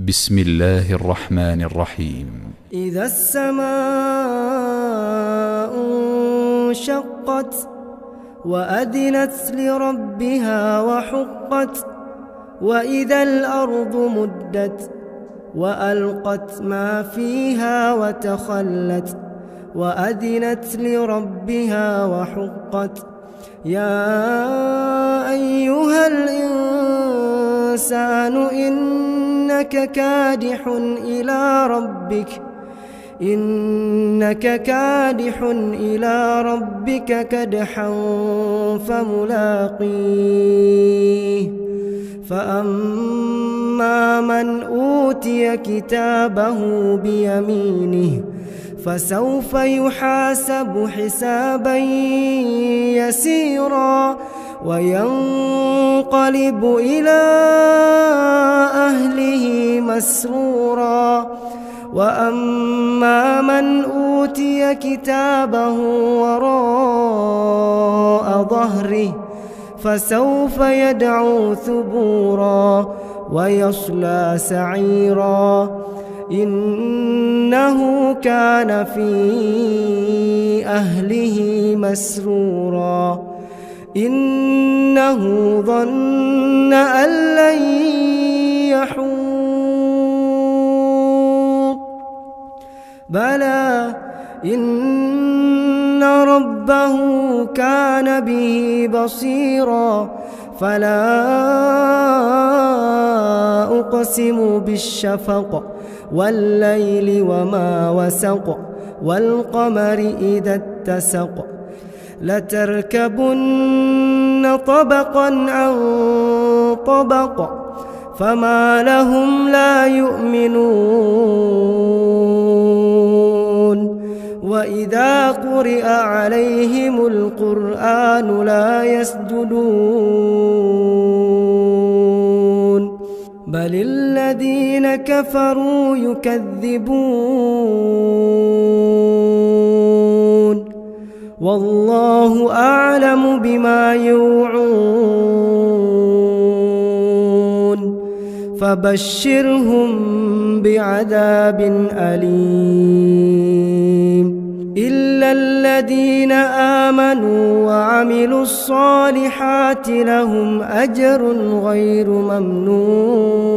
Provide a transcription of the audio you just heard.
بسم الله الرحمن الرحيم. إذا السماء انشقت وأذنت لربها وحقت وإذا الأرض مدت وألقت ما فيها وتخلت وأذنت لربها وحقت يا أيها الإنسان إنك كادح إلى ربك كدحا فملاقيه فأما من أوتي كتابه بيمينه فسوف يحاسب حسابا يسيرا وينقلب إلى أهله مسرورا وأما من أوتي كتابه وراء ظهره فسوف يدعو ثبورا ويصلى سعيرا إنه كان في أهله مسرورا إنه ظن أن لن يحور بلى إن ربه كان به بصيرا فلا أقسم بالشفق والليل وما وسق والقمر إذا اتسق لتركبن طبقا عن طبق فما لهم لا يؤمنون وإذا قرئ عليهم القرآن لا يسجدون بل الذين كفروا يكذبون والله أعلم بما يوعون فبشرهم بعذاب أليم إلا الذين آمنوا وعملوا الصالحات لهم أجر غير ممنون